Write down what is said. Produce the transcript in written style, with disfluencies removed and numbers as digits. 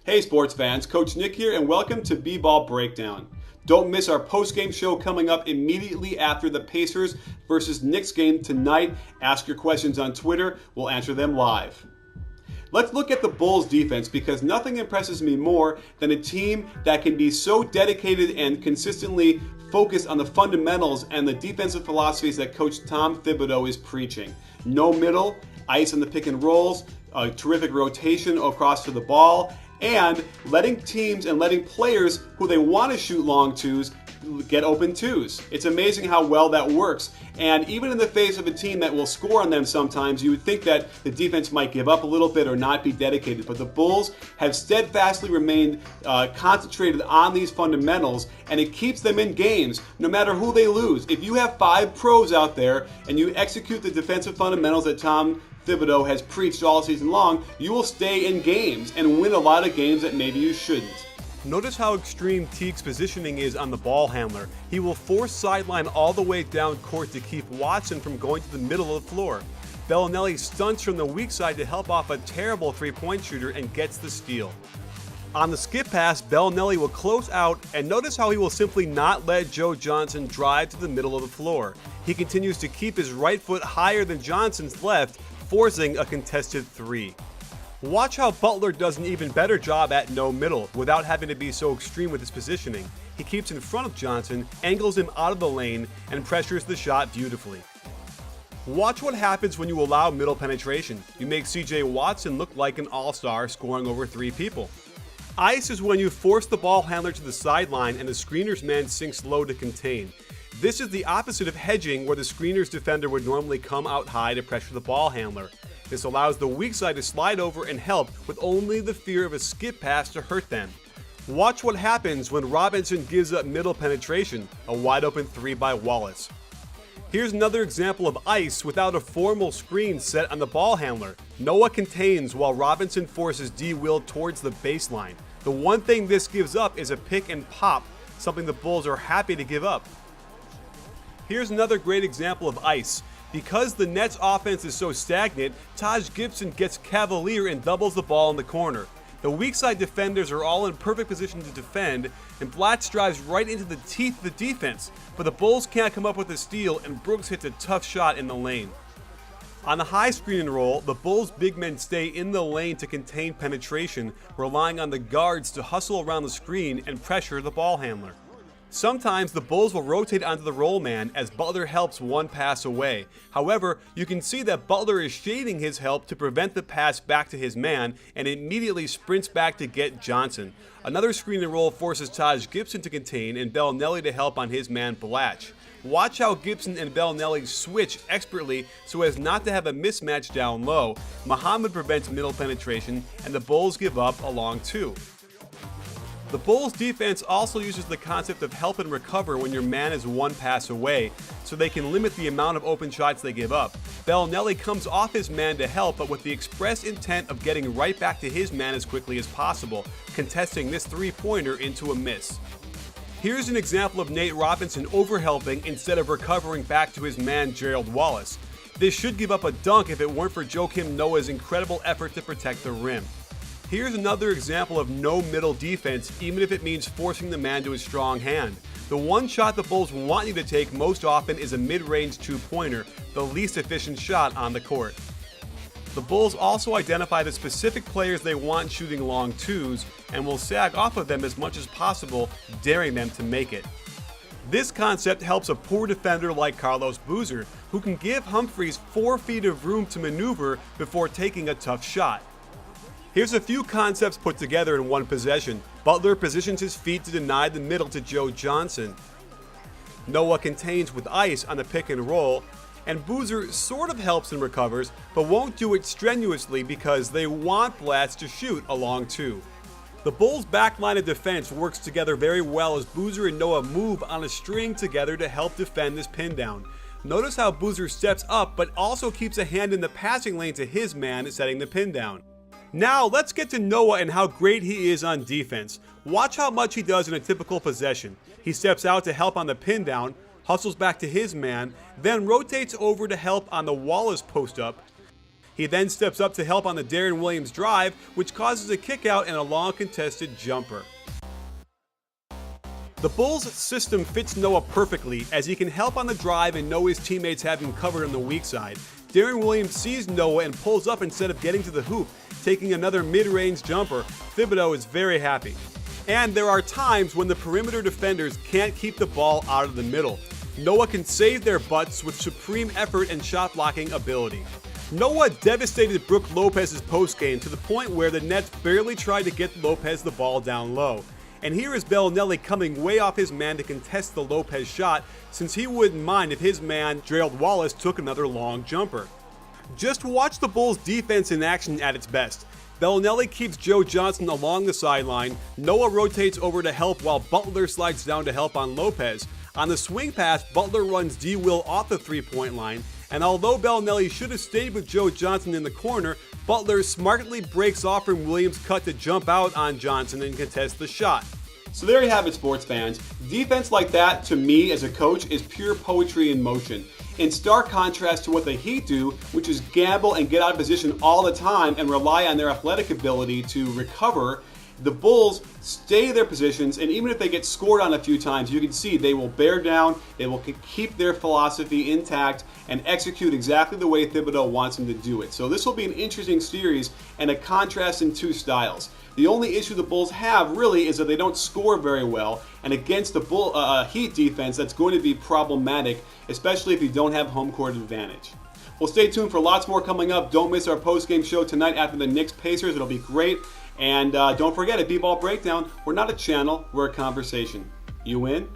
Hey sports fans, Coach Nick here and welcome to B-Ball Breakdown. Don't miss our post-game show coming up immediately after the Pacers versus Knicks game tonight. Ask your questions on Twitter, we'll answer them live. Let's look at the Bulls defense because nothing impresses me more than a team that can be so dedicated and consistently focused on the fundamentals and the defensive philosophies that Coach Tom Thibodeau is preaching. No middle, ice on the pick and rolls, a terrific rotation across to the ball, and letting teams and letting players who they want to shoot long twos get open twos. It's amazing how well that works. And even in the face of a team that will score on them sometimes, you would think that the defense might give up a little bit or not be dedicated. But the Bulls have steadfastly remained concentrated on these fundamentals, and it keeps them in games no matter who they lose. If you have 5 pros out there and you execute the defensive fundamentals that Tom Thibodeau has preached all season long, you will stay in games and win a lot of games that maybe you shouldn't. Notice how extreme Teague's positioning is on the ball handler. He will force sideline all the way down court to keep Watson from going to the middle of the floor. Bellinelli stunts from the weak side to help off a terrible three-point shooter and gets the steal. On the skip pass, Bellinelli will close out, and notice how he will simply not let Joe Johnson drive to the middle of the floor. He continues to keep his right foot higher than Johnson's left, forcing a contested three. Watch how Butler does an even better job at no middle without having to be so extreme with his positioning. He keeps in front of Johnson, angles him out of the lane, and pressures the shot beautifully. Watch what happens when you allow middle penetration. You make CJ Watson look like an all-star scoring over 3 people. Ice is when you force the ball handler to the sideline and the screener's man sinks low to contain. This is the opposite of hedging, where the screener's defender would normally come out high to pressure the ball handler. This allows the weak side to slide over and help with only the fear of a skip pass to hurt them. Watch what happens when Robinson gives up middle penetration, a wide open 3 by Wallace. Here's another example of ice without a formal screen set on the ball handler. Noah contains while Robinson forces D. Will towards the baseline. The one thing this gives up is a pick and pop, something the Bulls are happy to give up. Here's another great example of ice. Because the Nets offense is so stagnant, Taj Gibson gets cavalier and doubles the ball in the corner. The weak side defenders are all in perfect position to defend, and Blatz drives right into the teeth of the defense, but the Bulls can't come up with a steal, and Brooks hits a tough shot in the lane. On the high screen and roll, the Bulls' big men stay in the lane to contain penetration, relying on the guards to hustle around the screen and pressure the ball handler. Sometimes the Bulls will rotate onto the roll man as Butler helps one pass away. However, you can see that Butler is shading his help to prevent the pass back to his man and immediately sprints back to get Johnson. Another screen and roll forces Taj Gibson to contain and Bellinelli to help on his man Blatch. Watch how Gibson and Bellinelli switch expertly so as not to have a mismatch down low. Muhammad prevents middle penetration and the Bulls give up a long 2. The Bulls defense also uses the concept of help and recover when your man is one pass away, so they can limit the amount of open shots they give up. Bellinelli comes off his man to help, but with the express intent of getting right back to his man as quickly as possible, contesting this three-pointer into a miss. Here's an example of Nate Robinson overhelping instead of recovering back to his man Gerald Wallace. This should give up a dunk if it weren't for Joakim Noah's incredible effort to protect the rim. Here's another example of no middle defense, even if it means forcing the man to a strong hand. The one shot the Bulls want you to take most often is a mid-range 2-pointer, the least efficient shot on the court. The Bulls also identify the specific players they want shooting long twos and will sag off of them as much as possible, daring them to make it. This concept helps a poor defender like Carlos Boozer, who can give Humphries 4 feet of room to maneuver before taking a tough shot. Here's a few concepts put together in one possession. Butler positions his feet to deny the middle to Joe Johnson. Noah contains with ice on the pick and roll, and Boozer sort of helps and recovers, but won't do it strenuously because they want Blatz to shoot a long 2. The Bulls' backline of defense works together very well as Boozer and Noah move on a string together to help defend this pin down. Notice how Boozer steps up but also keeps a hand in the passing lane to his man setting the pin down. Now let's get to Noah and how great he is on defense. Watch how much he does in a typical possession. He steps out to help on the pin down, hustles back to his man, then rotates over to help on the Wallace post up. He then steps up to help on the Deron Williams drive, which causes a kick out and a long contested jumper. The Bulls' system fits Noah perfectly, as he can help on the drive and know his teammates have him covered on the weak side. Deron Williams sees Noah and pulls up instead of getting to the hoop, taking another mid-range jumper. Thibodeau is very happy. And there are times when the perimeter defenders can't keep the ball out of the middle. Noah can save their butts with supreme effort and shot blocking ability. Noah devastated Brook Lopez's postgame to the point where the Nets barely tried to get Lopez the ball down low. And here is Belinelli coming way off his man to contest the Lopez shot, since he wouldn't mind if his man, Gerald Wallace, took another long jumper. Just watch the Bulls' defense in action at its best. Belinelli keeps Joe Johnson along the sideline, Noah rotates over to help while Butler slides down to help on Lopez. On the swing pass, Butler runs D-Will off the three-point line, and although Belinelli should have stayed with Joe Johnson in the corner, Butler smartly breaks off from Williams' cut to jump out on Johnson and contest the shot. So there you have it, sports fans. Defense like that, to me as a coach, is pure poetry in motion. In stark contrast to what the Heat do, which is gamble and get out of position all the time and rely on their athletic ability to recover, the Bulls stay their positions, and even if they get scored on a few times, you can see they will bear down, they will keep their philosophy intact, and execute exactly the way Thibodeau wants them to do it. So this will be an interesting series and a contrast in two styles. The only issue the Bulls have, really, is that they don't score very well, and against the Heat defense, that's going to be problematic, especially if you don't have home court advantage. Well, stay tuned for lots more coming up. Don't miss our post-game show tonight after the Knicks-Pacers. It'll be great. And don't forget, at B-Ball Breakdown, we're not a channel, we're a conversation. You in?